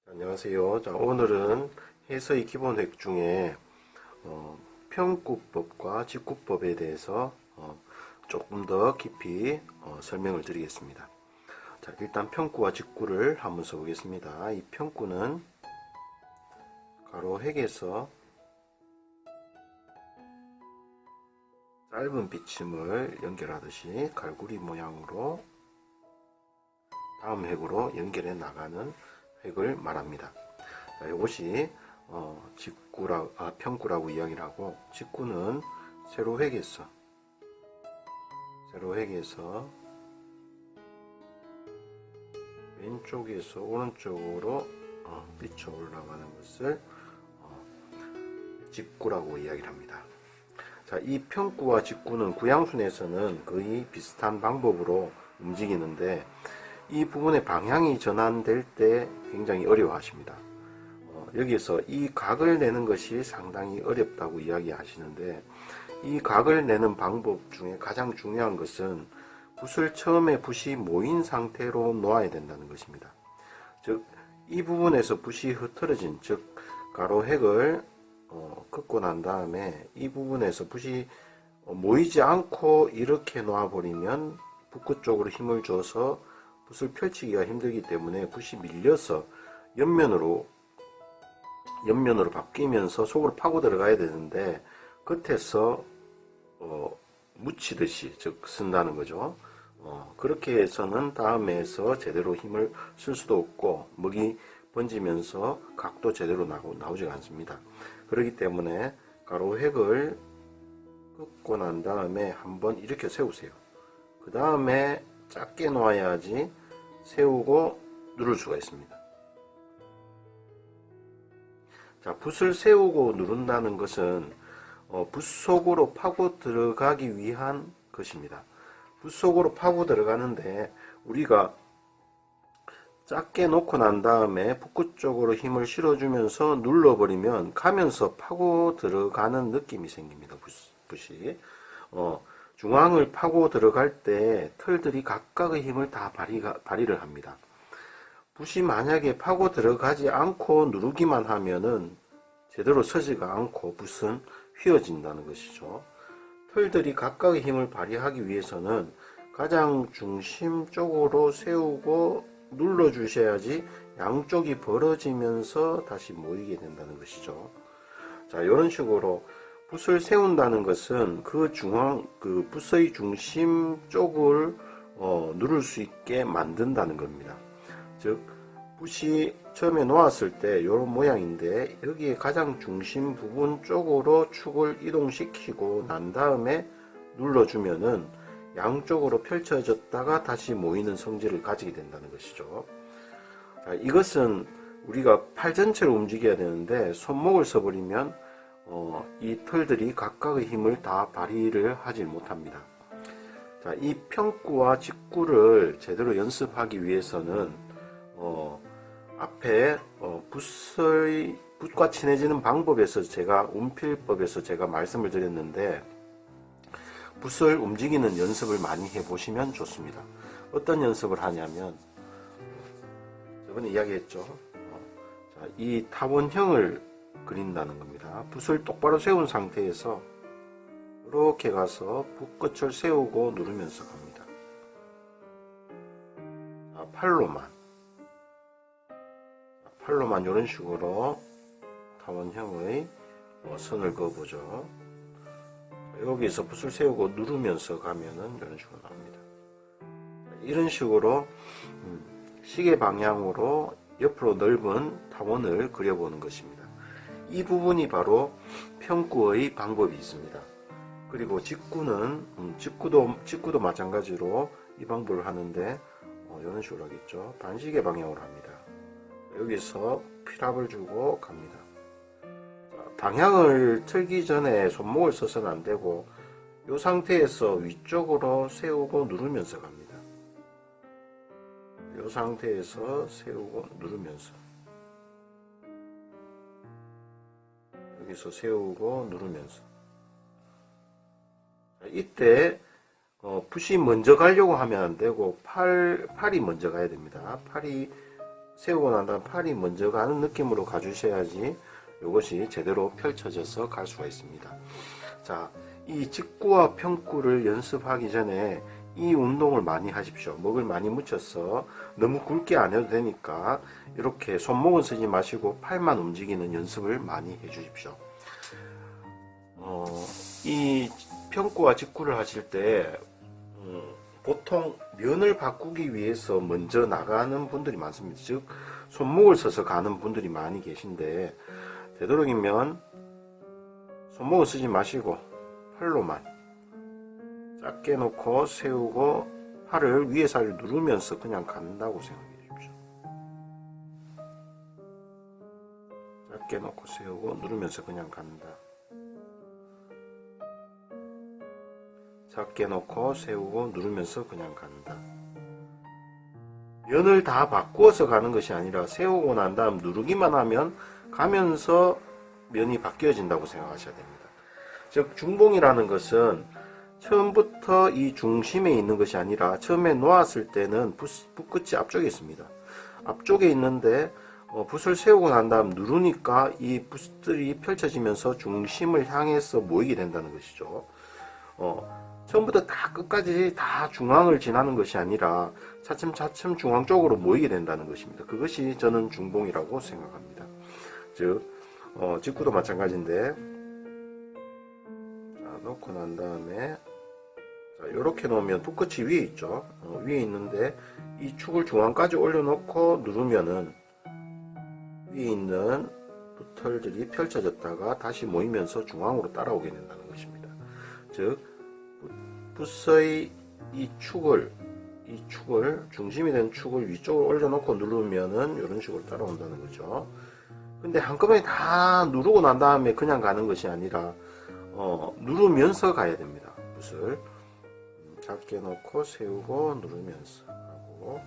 안녕하세요. 자, 오늘은 해서의 기본획 중에 평구법과 직구법에 대해서 조금 더 깊이 설명을 드리겠습니다. 자, 일단 평구와 직구를 한번 써보겠습니다. 이 평구는 가로획에서 짧은 비침을 연결하듯이 갈고리 모양으로 다음 획으로 연결해 나가는 획을 말합니다. 자, 이것이 평구라고 이야기를 하고, 직구는 세로획에서 왼쪽에서 오른쪽으로 비쳐 올라가는 것을 직구라고 이야기를 합니다. 자, 이 평구와 직구는 구양순에서는 거의 비슷한 방법으로 움직이는데, 이 부분의 방향이 전환될 때 굉장히 어려워하십니다. 여기에서 이 각을 내는 것이 상당히 어렵다고 이야기하시는데, 이 각을 내는 방법 중에 가장 중요한 것은 붓을 처음에 붓이 모인 상태로 놓아야 된다는 것입니다. 즉, 이 부분에서 붓이 흐트러진, 즉 가로획을 긋고 난 다음에 이 부분에서 붓이 모이지 않고 이렇게 놓아버리면 붓끝 쪽으로 힘을 줘서 붓을 펼치기가 힘들기 때문에 붓이 밀려서 옆면으로 바뀌면서 속으로 파고 들어가야 되는데, 끝에서 묻히듯이 즉 쓴다는 거죠. 그렇게 해서는 다음에서 제대로 힘을 쓸 수도 없고 먹이 번지면서 각도 제대로 나오지가 않습니다. 그렇기 때문에 가로획을 긋고 난 다음에 한번 이렇게 세우세요. 그 다음에 작게 놓아야지 세우고 누를 수가 있습니다. 자, 붓을 세우고 누른다는 것은 붓 속으로 파고 들어가기 위한 것입니다. 붓 속으로 파고 들어가는데, 우리가 작게 놓고 난 다음에 붓끝 쪽으로 힘을 실어주면서 눌러버리면 가면서 파고 들어가는 느낌이 생깁니다. 붓이. 중앙을 파고 들어갈 때 털들이 각각의 힘을 다 발휘를 합니다. 붓이 만약에 파고 들어가지 않고 누르기만 하면은 제대로 서지가 않고 붓은 휘어진다는 것이죠. 털들이 각각의 힘을 발휘하기 위해서는 가장 중심 쪽으로 세우고 눌러 주셔야지 양쪽이 벌어지면서 다시 모이게 된다는 것이죠. 자, 이런 식으로 붓을 세운다는 것은 그 붓의 중심 쪽을 누를 수 있게 만든다는 겁니다. 즉, 붓이 처음에 놓았을 때 이런 모양인데, 여기에 가장 중심 부분 쪽으로 축을 이동시키고 난 다음에 눌러주면은 양쪽으로 펼쳐졌다가 다시 모이는 성질을 가지게 된다는 것이죠. 자, 이것은 우리가 팔 전체를 움직여야 되는데 손목을 써버리면 이 털들이 각각의 힘을 다 발휘를 하지 못합니다. 자, 이 평구와 직구를 제대로 연습하기 위해서는 앞에 붓과 친해지는 방법에서 운필법에서 제가 말씀을 드렸는데, 붓을 움직이는 연습을 많이 해보시면 좋습니다. 어떤 연습을 하냐면, 저번에 이야기했죠. 자, 이 타원형을 그린다는 겁니다. 붓을 똑바로 세운 상태에서 이렇게 가서 붓끝을 세우고 누르면서 갑니다. 자, 팔로만 이런 식으로 타원형의 선을 그어보죠. 여기서 붓을 세우고 누르면서 가면은 이런 식으로 나옵니다. 이런 식으로 시계 방향으로 옆으로 넓은 타원을 그려보는 것입니다. 이 부분이 바로 평구의 방법이 있습니다. 그리고 직구도 마찬가지로 이 방법을 하는데 이런 식으로 하겠죠. 반시계 방향으로 합니다. 여기서 필압을 주고 갑니다. 방향을 틀기 전에 손목을 써서는 안 되고, 이 상태에서 위쪽으로 세우고 누르면서 갑니다. 이 상태에서 세우고 누르면서, 여기서 세우고 누르면서. 이때 붓이 먼저 가려고 하면 안 되고 팔이 먼저 가야 됩니다. 팔이 세우고 난 다음 팔이 먼저 가는 느낌으로 가주셔야지 이것이 제대로 펼쳐져서 갈 수가 있습니다. 자, 이 직구와 평구를 연습하기 전에 이 운동을 많이 하십시오. 목을 많이 묻혀서 너무 굵게 안 해도 되니까 이렇게 손목은 쓰지 마시고 팔만 움직이는 연습을 많이 해 주십시오. 이 평구와 직구를 하실 때 보통 면을 바꾸기 위해서 먼저 나가는 분들이 많습니다. 즉 손목을 써서 가는 분들이 많이 계신데, 되도록이면 손목을 쓰지 마시고 팔로만 작게 놓고 세우고 팔을 위에 살을 누르면서 그냥 간다고 생각해 주십시오. 작게 놓고 세우고 누르면서 그냥 간다. 작게 놓고 세우고 누르면서 그냥 간다. 면을 다 바꾸어서 가는 것이 아니라 세우고 난 다음 누르기만 하면 가면서 면이 바뀌어진다고 생각하셔야 됩니다. 즉 중봉이라는 것은 처음부터 이 중심에 있는 것이 아니라 처음에 놓았을 때는 붓끝이 앞쪽에 있습니다. 앞쪽에 있는데 붓을 세우고 난 다음 누르니까 이 붓들이 펼쳐지면서 중심을 향해서 모이게 된다는 것이죠. 처음부터 다 끝까지 다 중앙을 지나는 것이 아니라 차츰차츰 중앙 쪽으로 모이게 된다는 것입니다. 그것이 저는 중봉이라고 생각합니다. 즉 직구도 마찬가지인데, 자, 놓고 난 다음에 이렇게 놓으면 붓끝이 위에 있죠. 위에 있는데 이 축을 중앙까지 올려놓고 누르면은 위에 있는 붓털들이 펼쳐졌다가 다시 모이면서 중앙으로 따라오게 된다는 것입니다. 즉 붓의 이 축을 중심이 된 축을 위쪽으로 올려놓고 누르면은 이런 식으로 따라온다는 거죠. 근데 한꺼번에 다 누르고 난 다음에 그냥 가는 것이 아니라 누르면서 가야 됩니다. 붓을 작게 놓고 세우고 누르면서 하고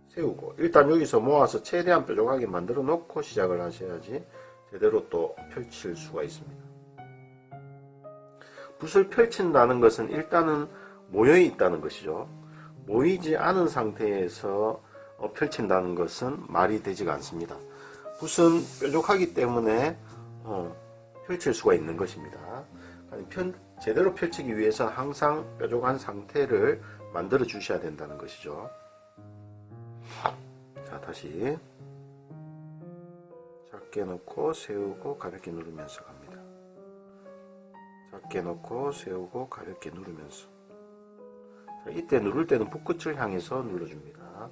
세우고, 일단 여기서 모아서 최대한 뾰족하게 만들어 놓고 시작을 하셔야지 제대로 또 펼칠 수가 있습니다. 붓을 펼친다는 것은 일단은 모여 있다는 것이죠. 모이지 않은 상태에서 펼친다는 것은 말이 되지가 않습니다. 붓은 뾰족하기 때문에 펼칠 수가 있는 것입니다. 제대로 펼치기 위해서 항상 뾰족한 상태를 만들어 주셔야 된다는 것이죠. 자, 다시 작게 놓고 세우고 가볍게 누르면서 갑니다. 작게 놓고 세우고 가볍게 누르면서. 자, 이때 누를 때는 붓끝을 향해서 눌러줍니다.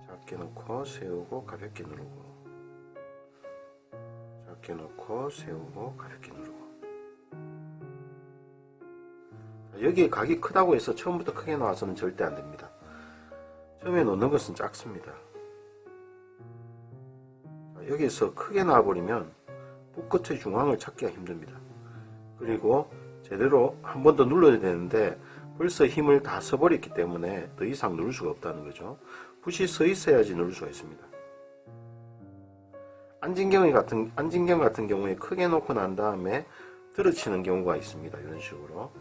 작게 놓고 세우고 가볍게 누르고, 작게 놓고 세우고 가볍게 누르고. 여기에 각이 크다고 해서 처음부터 크게 나와서는 절대 안 됩니다. 처음에 놓는 것은 작습니다. 여기서 크게 나와버리면 붓끝의 중앙을 찾기가 힘듭니다. 그리고 제대로 한 번 더 눌러야 되는데 벌써 힘을 다 써버렸기 때문에 더 이상 누를 수가 없다는 거죠. 붓이 서 있어야지 누를 수가 있습니다. 안진경 같은 경우에 크게 놓고 난 다음에 들어치는 경우가 있습니다. 이런 식으로.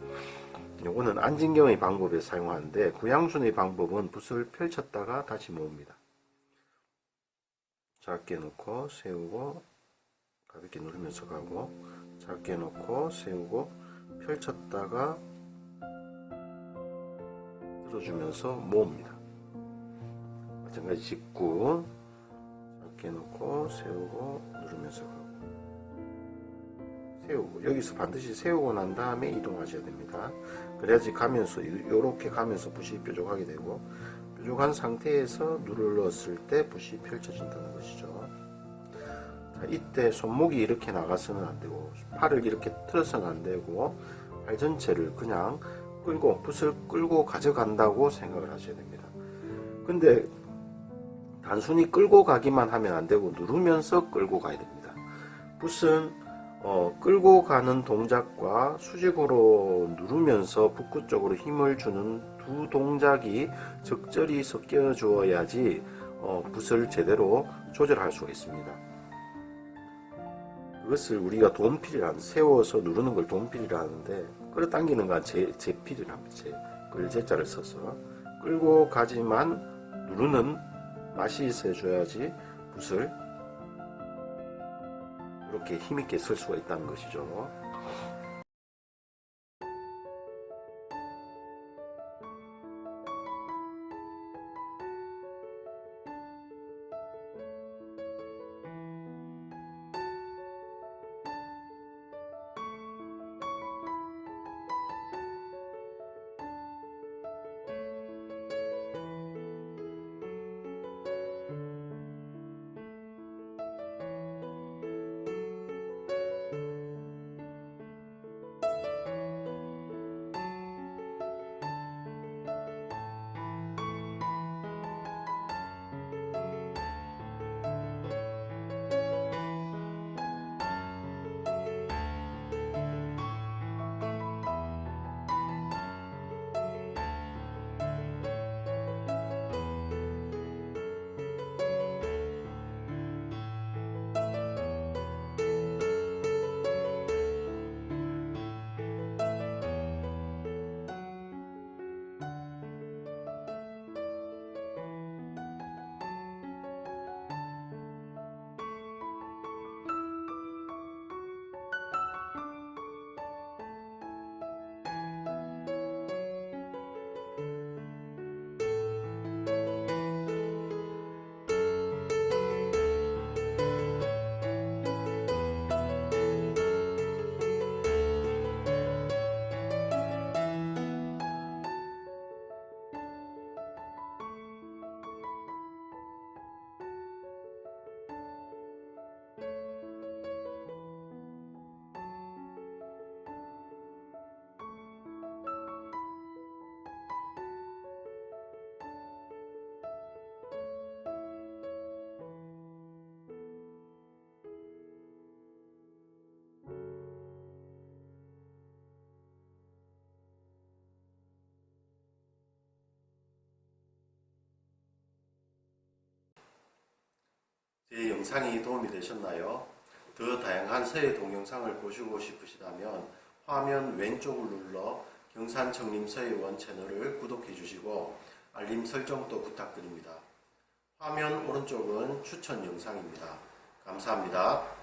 요거는 안진경의 방법에 사용하는데, 구양순의 방법은 붓을 펼쳤다가 다시 모읍니다. 작게 놓고 세우고 가볍게 누르면서 가고, 작게 놓고 세우고 펼쳤다가 들어주면서 모읍니다. 마찬가지 직구 작게 놓고 세우고 누르면서 가고 세우고, 여기서 반드시 세우고 난 다음에 이동하셔야 됩니다. 그래야지 가면서 이렇게 가면서 붓이 뾰족하게 되고, 뾰족한 상태에서 눌렀을 때 붓이 펼쳐진다는 것이죠. 자, 이때 손목이 이렇게 나가서는 안 되고, 팔을 이렇게 틀어서는 안 되고, 팔 전체를 그냥 끌고 붓을 끌고 가져간다고 생각을 하셔야 됩니다. 근데 단순히 끌고 가기만 하면 안 되고 누르면서 끌고 가야 됩니다. 붓은 끌고 가는 동작과 수직으로 누르면서 붓끝 쪽으로 힘을 주는 두 동작이 적절히 섞여 주어야지 붓을 제대로 조절할 수가 있습니다. 그것을 우리가 돈필이라는, 세워서 누르는 걸 돈필이라 하는데, 끌어당기는 건 제필이랍니다. 끌제자를 써서 끌고 가지만 누르는 맛이 있어줘야지 붓을 이렇게 힘있게 쓸 수가 있다는 것이죠. 제 영상이 도움이 되셨나요? 더 다양한 서예 동영상을 보시고 싶으시다면 화면 왼쪽을 눌러 경산청림서예원 채널을 구독해 주시고 알림 설정도 부탁드립니다. 화면 오른쪽은 추천 영상입니다. 감사합니다.